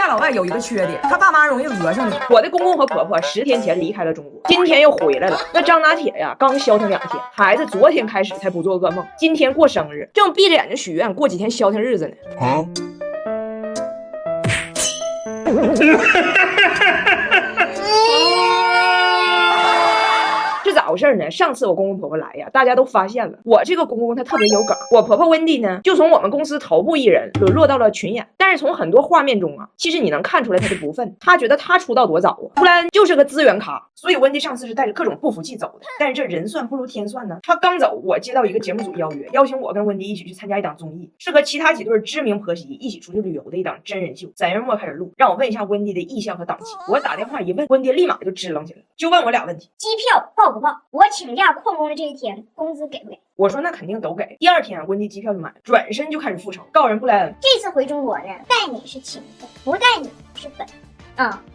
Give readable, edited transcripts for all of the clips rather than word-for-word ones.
嫁老外有一个缺点，他爸妈容易讹上你。我的公公和婆婆10天前离开了中国，今天又回来了。那张拿铁呀，刚消停2天，孩子昨天开始才不做噩梦，今天过生日，正闭着眼睛许愿过几天消停日子呢。是咋回事呢？上次我公公婆婆来呀，大家都发现了，我这个公公他特别有梗。我婆婆温蒂呢，就从我们公司头部艺人沦落到了群演。但是从很多画面中啊，其实你能看出来他的不忿。他觉得他出道多早啊，突然就是个资源咖。所以温蒂上次是带着各种不服气走的。但是这人算不如天算呢。他刚走，我接到一个节目组邀约，邀请我跟温蒂一起去参加一档综艺，是和其他几对知名婆媳一起出去旅游的一档真人秀。3月末开始录，让我问一下温蒂的意向和档期。我打电话一问，温蒂立马就支棱起来，就问我俩问题：机票报不报？我请假旷工的这一天，工资给不给？我说那肯定都给。第2天温蒂机票就买，转身就开始复仇，告人布莱恩。这次回中国呢，带你是情分，不带你是本。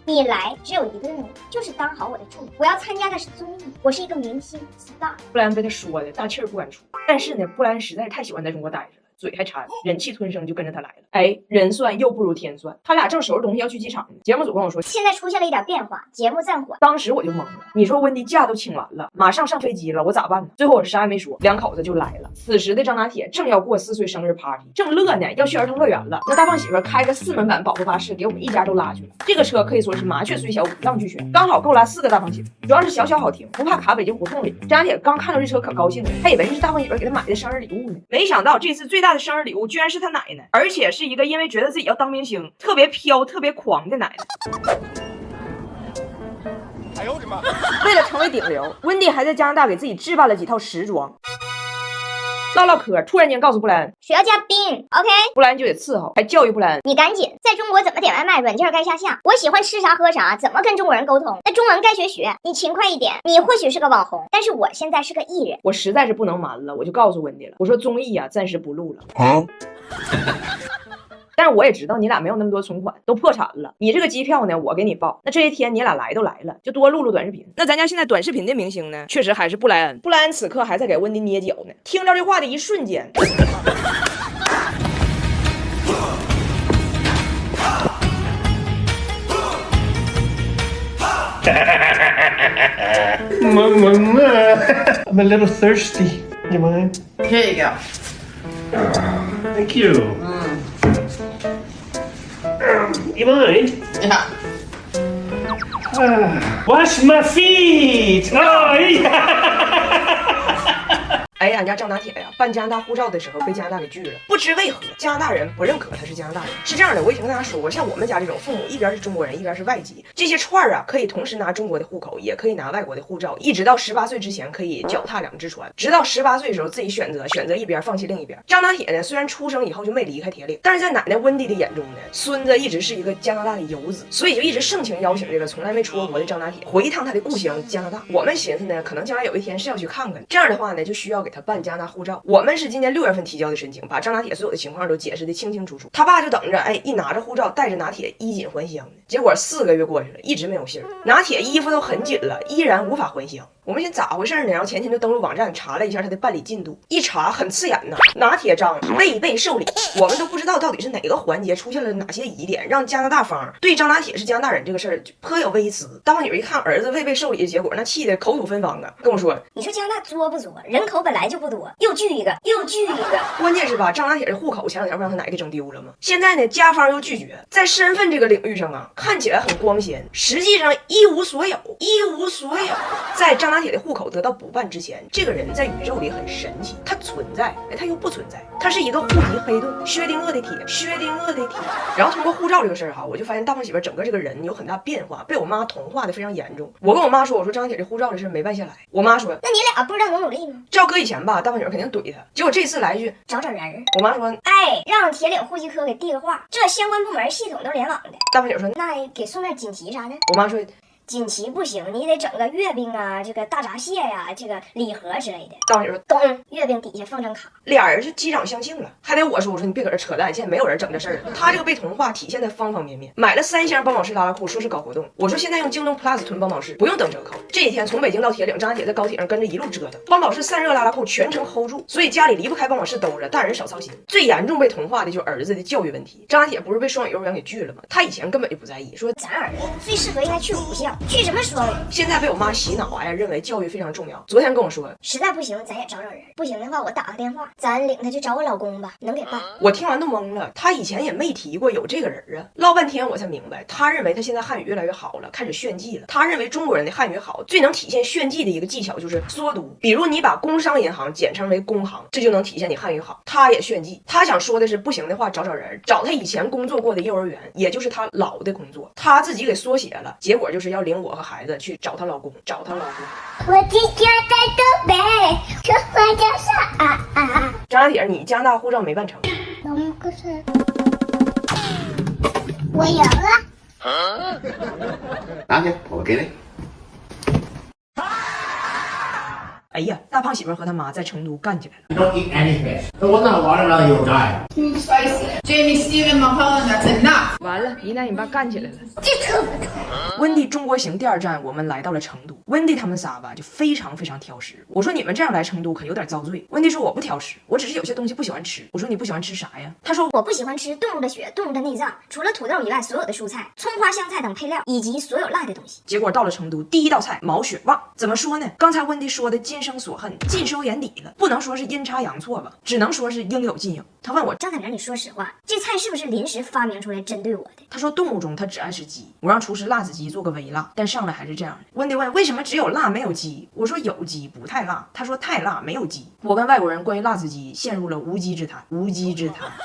你来只有一个任务，就是当好我的助理。我要参加的是综艺，我是一个明星 star。布莱恩被他说的大气儿不敢出，但是呢，布莱恩实在是太喜欢在中国待着了。嘴还馋，忍气吞声就跟着他来了。哎，人算又不如天算，他俩正收拾东西要去机场呢。节目组跟我说，现在出现了一点变化，节目暂缓。当时我就懵了，你说温蒂假都请完了，马上上飞机了，我咋办呢？最后我啥也没说，两口子就来了。此时的张拿铁正要过4岁生日 party， 正乐呢，要去儿童乐园了。那大胖媳妇开个4门版保护巴士给我们一家都拉去了。这个车可以说是麻雀虽小五脏俱全，刚好够拉4个大胖媳妇，主要是小好停，不怕卡北京胡同里。张拿铁刚看到这车可高兴了，他以为这是大胖媳妇给他买的生日礼物呢，没想到这次最大的生日礼物居然是他奶奶，而且是一个因为觉得自己要当明星特别飘特别狂的奶奶。哎呦我的妈！为了成为顶流，温蒂还在加拿大给自己置办了几套时装。唠嗑，突然间告诉布莱恩水要加冰 ，OK？ 布莱恩就得伺候，还教育布莱恩，你赶紧在中国怎么点外卖，软件该下下，我喜欢吃啥喝啥，怎么跟中国人沟通，那中文该学学，你勤快一点。你或许是个网红，但是我现在是个艺人。我实在是不能瞒了，我就告诉温蒂了，我说综艺啊暂时不录了。但是我也知道你俩没有那么多存款，都破产了。你这个机票呢，我给你报。那这些天你俩来都来了，就多录短视频。那咱家现在短视频的明星呢，确实还是布莱恩。布莱恩此刻还在给温蒂捏脚呢。听到这话的一瞬间，I'm a little thirsty. You mind? Here you go. Thank you. You mind? Yeah. Wash my feet. Oh, yeah. 哎，俺家张拿铁呀，办加拿大护照的时候被加拿大给拒了，不知为何加拿大人不认可他是加拿大人。是这样的，我以前跟大家说过，像我们家这种父母一边是中国人，一边是外籍，这些串啊可以同时拿中国的户口，也可以拿外国的护照，一直到18岁之前可以脚踏2只船，直到18岁的时候自己选择一边，放弃另一边。张拿铁呢，虽然出生以后就没离开铁岭，但是在奶奶温蒂的眼中呢，孙子一直是一个加拿大的游子，所以就一直盛情邀请这个从来没出过国的张拿铁回一趟他的故乡加拿大。我们寻思呢，可能将来有一天是要去看看，这样的话呢，就需要给他办加拿大护照。我们是今年6月份提交的申请，把张拿铁所有的情况都解释的清清楚楚。他爸就等着，哎，一拿着护照，带着拿铁衣锦还乡呢。结果4个月过去了，一直没有信儿。拿铁衣服都很紧了，依然无法还乡。我们寻思咋回事呢？然后前天就登录网站查了一下他的办理进度，一查很刺眼呐，拿铁章未被受理。我们都不知道到底是哪个环节出现了哪些疑点，让加拿大方对张拿铁是加拿大人这个事儿颇有微词。大胖女一看儿子未被受理的结果，那气得口吐芬芳啊，跟我说：“你说加拿大作不作？人口本来就不多，又拒一个，又拒一个。关键是吧，张拿铁的户口前2天不让他奶给整丢了吗？现在呢，家方又拒绝，在身份这个领域上啊，看起来很光鲜，实际上一无所有，一无所有。在张拿铁的户口得到补办之前，这个人在宇宙里很神奇，他存在，哎，他又不存在，他是一个户籍黑洞，薛定谔的铁，薛定谔的铁。然后通过护照这个事儿哈，我就发现大胖媳妇整个这个人有很大变化，被我妈同化的非常严重。我跟我妈说，我说张拿铁这护照的事没办下来，我妈说，那你俩不知道努力吗？照搁以前吧，大胖媳妇肯定怼他，结果这次来一句找人。我妈说，哎，让铁岭户籍科给递个话，这相关部门系统都联网的。大胖媳妇说，那给送点锦旗啥的。我妈说，锦旗不行，你得整个月饼啊，这个大闸蟹呀、这个礼盒之类的。大胖姐说懂，月饼底下放张卡。俩人是击掌相庆了，还得我说你别搁这扯淡，现在没有人整这事儿了。他这个被同化体现在方方面面，买了3箱邦宝适拉拉裤，说是搞活动。我说现在用京东 Plus 囤邦宝适不用等折扣。这几天从北京到铁岭，张大姐在高铁上跟着一路折腾，邦宝适散热拉拉裤全程 hold 住，所以家里离不开邦宝适兜着，大人少操心。最严重被同化的就是儿子的教育问题。张大姐不是被双语幼儿园给拒了吗？她以前根本就不在意，说咱儿子最适合应该去武校，去什么双语？现在被我妈洗脑呀，认为教育非常重要。昨天跟我说，实在不行咱也找人，不行的话我打个电话，咱领他去找我老公吧，能给办。我听完都懵了，他以前也没提过有这个人啊，唠半天我才明白，他认为他现在汉语越来越好了，开始炫技了。他认为中国人的汉语好，最能体现炫技的一个技巧就是缩读，比如你把工商银行简称为工行，这就能体现你汉语好。他也炫技，他想说的是不行的话找人，找他以前工作过的幼儿园，也就是他老的工作，他自己给缩写了，结果就是要领我和孩子去找她老公，找她老公。我今天在东北，说话就是张大姐，你加拿大护照没办成。可是我赢了。拿去，我给你。哎呀，大胖媳妇和他妈在成都干起来了。 You don't eat any fish. If it wasn't a watermelon, you'll die. Too spicy. Jamie, Steven, Mulholland, that's enough. 完了，姨奶你爸干起来了。这特不错。温蒂中国行第2站，我们来到了成都。温蒂他们仨吧，就非常非常挑食。我说你们这样来成都可有点遭罪。温蒂说我不挑食，我只是有些东西不喜欢吃。我说你不喜欢吃啥呀？他说我不喜欢吃动物的血、动物的内脏，除了土豆以外，所有的蔬菜、葱花、香菜等配料，以及所有辣的东西。结果到了成都，第一道菜毛血旺。怎么说呢？刚才温蒂说的今生所恨，尽收眼底了，不能说是阴差阳错吧，只能说是应有尽有。他问我张彩明，你说实话，这菜是不是临时发明出来针对我的？他说动物中他只爱吃鸡，我让厨师辣子鸡做个微辣，但上来还是这样的。温迪问为什么只有辣没有鸡？我说有鸡不太辣，他说太辣没有鸡。我跟外国人关于辣子鸡陷入了无稽之谈，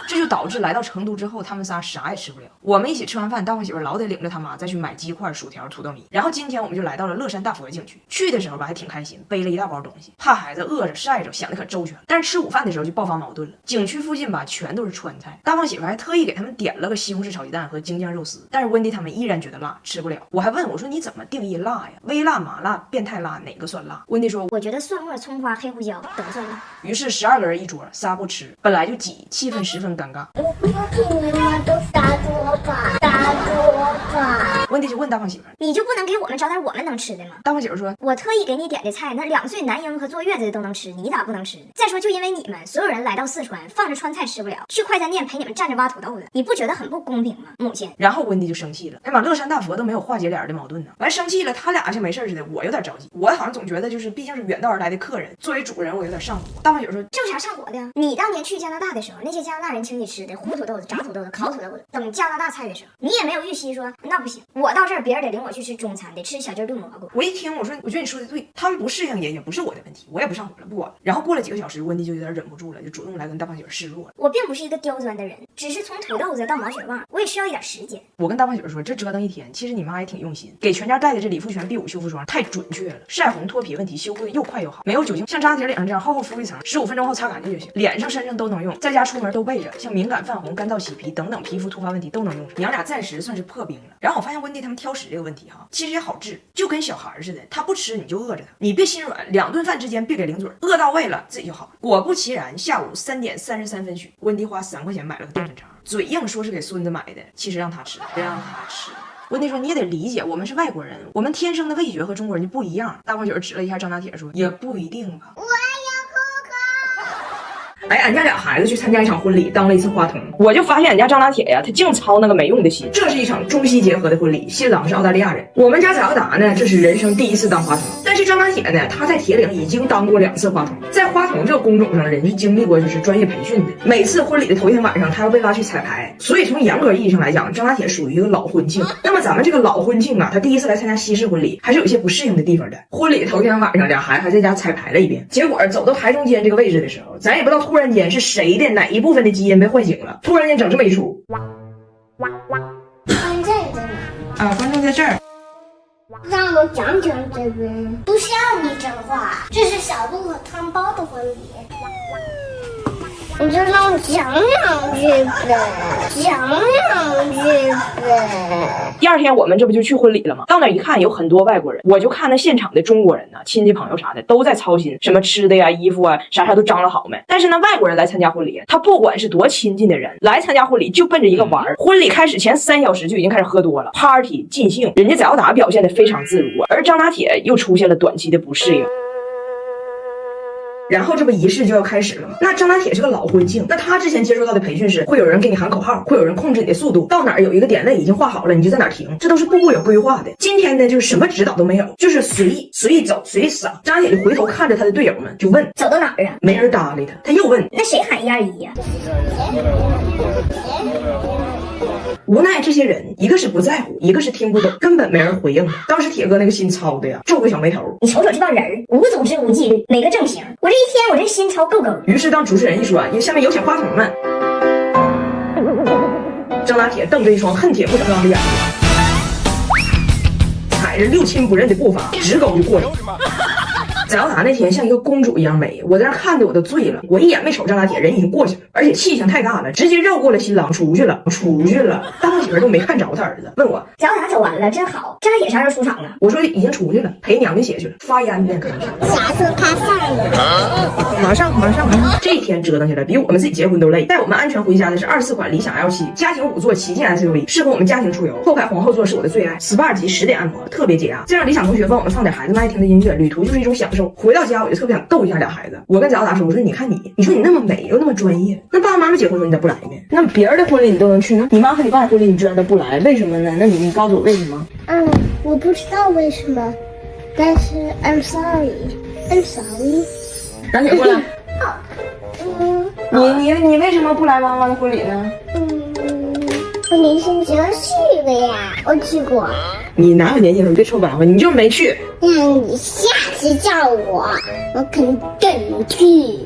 这就导致来到成都之后，他们仨啥也吃不了。我们一起吃完饭，大胖媳妇老得领着他妈再去买鸡块、薯条、土豆米。然后今天我们就来到了乐山大佛景区，去的时候吧还挺开心，背了一大包东西，怕孩子饿着晒着，想的可周全了。但是吃午饭的时候就爆发矛盾了，景区附近吧全都是川菜，大胖媳妇还特意给他们点了个西红柿炒鸡蛋和京酱肉丝，但是温迪他们依然觉得辣，吃不了。我还问我说你怎么定义辣呀？微辣、麻辣、变态辣哪个算辣？温迪说我觉得蒜末、葱花、黑胡椒都算辣。于是12个人一桌，仨不吃，本来就挤，气氛十分尴尬。我不要听你们都打我吧，打我吧。温迪就问大胖媳妇你就不能给我们找点我们能吃的吗？大胖媳妇说我特意给你点的菜，那2岁男婴和坐月子的都能吃，你咋不能吃？再说就因为你们所有人来到四川，放着川菜吃不了，去快餐店陪你们站着挖土豆子，你不觉得很不公平吗？母亲。然后温迪就生气了，哎妈，乐山大佛都没有化解俩人的矛盾呢，完生气了，他俩像没事似的，我有点着急，我好像总觉得就是毕竟是远道而来的客人，作为主人我有点上火。大胖媳妇说这有啥上火的？你当年去加拿大的时候，那些加拿大人请你吃的糊土豆子、炸土豆子、烤土豆子等加拿大菜的时候，你也没有预期说那不行，我到这儿别人得领我去吃中餐，得吃小鸡炖蘑菇。我一听我说我觉得你说的对，他们不适应也不是我的问题，我也不上火了，不管了。然后过了几个小时，温迪就有点忍不住了，就主动来跟大胖媳妇示弱了。我并不是一个刁钻的人，只是从土豆子到毛血旺，我也需要一点时间。我跟大胖媳妇说，这折腾一天，其实你妈也挺用心，给全家带的这理肤泉 B5 修复霜太准确了，晒红脱皮问题修复的又快又好，没有酒精，像扎铁脸上这样厚厚敷一层，15分钟后擦干净就行，脸上身上都能用，在家出门都备着，像敏感、泛红、干燥、起皮等等皮肤突发问题都能用。娘俩暂时算是破冰了。然后我发现温蒂他们挑食这个问题哈，其实也好治，就跟小孩似的，他不吃你就饿着他，你别心软，2顿饭之间别给零嘴，饿到位了自己就好了。果不其然，下午3点33分许，温蒂花3块钱买了个淀粉肠，嘴硬说是给孙子买的，其实让他吃，温迪说你也得理解，我们是外国人，我们天生的味觉和中国人就不一样。大胖媳妇指了一下张大铁说也不一定吧。哎，俺家俩孩子去参加一场婚礼，当了一次花童，我就发现俺家张大铁呀，他净操那个没用的心。这是一场中西结合的婚礼，新郎是澳大利亚人。我们家在澳大呢，这是人生第1次当花童。但是张大铁呢，他在铁岭已经当过2次花童，在花童这个工种上，人是经历过就是专业培训的。每次婚礼的头一天晚上，他要被拉去彩排，所以从严格意义上来讲，张大铁属于一个老婚庆。那么咱们这个老婚庆啊，他第1次来参加西式婚礼，还是有一些不适应的地方的。婚礼头天晚上，俩孩子还在家彩排了一遍，结果走到台中间这个位置的时候，咱也不知道突然间是谁的哪一部分的基因被唤醒了，突然间整这么一出。观众在哪？啊，观众在这儿。让我讲讲这边，不需要你讲话，这是小鹿和汤包的婚礼。你就让我讲两句呗，讲两句呗。第二天我们这不就去婚礼了吗？到那一看，有很多外国人，我就看那现场的中国人呢，亲戚朋友啥的都在操心什么吃的呀、衣服啊，啥都张罗好没。但是呢，外国人来参加婚礼，他不管是多亲近的人来参加婚礼，就奔着一个玩儿。婚礼开始前3小时就已经开始喝多了 ，party 尽兴。人家翟小达表现得非常自如，而张拿铁又出现了短期的不适应。然后这不仪式就要开始了吗？那张拿铁是个老婚庆，那他之前接受到的培训是会有人给你喊口号，会有人控制你的速度，到哪儿有一个点位已经画好了，你就在哪儿停，这都是步步有规划的。今天呢，就是什么指导都没有，就是随意走，随意撒。张拿铁就回头看着他的队友们，就问走到哪儿啊？没人搭理他，他又问那谁喊121呀？无奈这些人一个是不在乎，一个是听不懂，根本没人回应他。当时铁哥那个心操的呀，皱个小眉头。你瞅瞅这帮人无组织无纪律，没个正形。我这一天我这心操够够。于是当主持人一说，下面有请话筒们，张拿铁瞪着一双恨铁不成钢的眼睛，踩着六亲不认的步伐直勾就过去了。翟小达那天像一个公主一样美，我在那看的我都醉了。我一眼没瞅张拿铁，人已经过去了，而且气性太大了，直接绕过了新郎出去了。当媳妇都没看着他儿子，问我翟小达走完了真好，张拿铁啥时候出场啊？我说已经出去了，陪娘家姐去了，发烟呢可能是。啥时候他上呢？马上。这天折腾起来比我们自己结婚都累。带我们安全回家的是24款理想 L7，家庭5座旗舰 SUV， 适合我们家庭出游。后排皇后座是我的最爱，SPA 级10点按摩，特别解压。这让理想同学帮我们放点孩子们爱听的音乐，旅途就是一种享受。回到家我就特别想逗一下俩孩子。我跟翟小达说，我说你看你说你那么美又那么专业，那爸爸妈妈结婚时候你咋不来呢？那别人的婚礼你都能去，你妈和你爸的婚礼你居然都不来，为什么呢？那你告诉我为什么？我不知道为什么，但是 I'm sorry。张姐过来。你为什么不来妈妈的婚礼呢？我年轻时候去的呀，我去过。你哪有年轻时候？别臭白话，你就没去。那你下次叫我肯定去。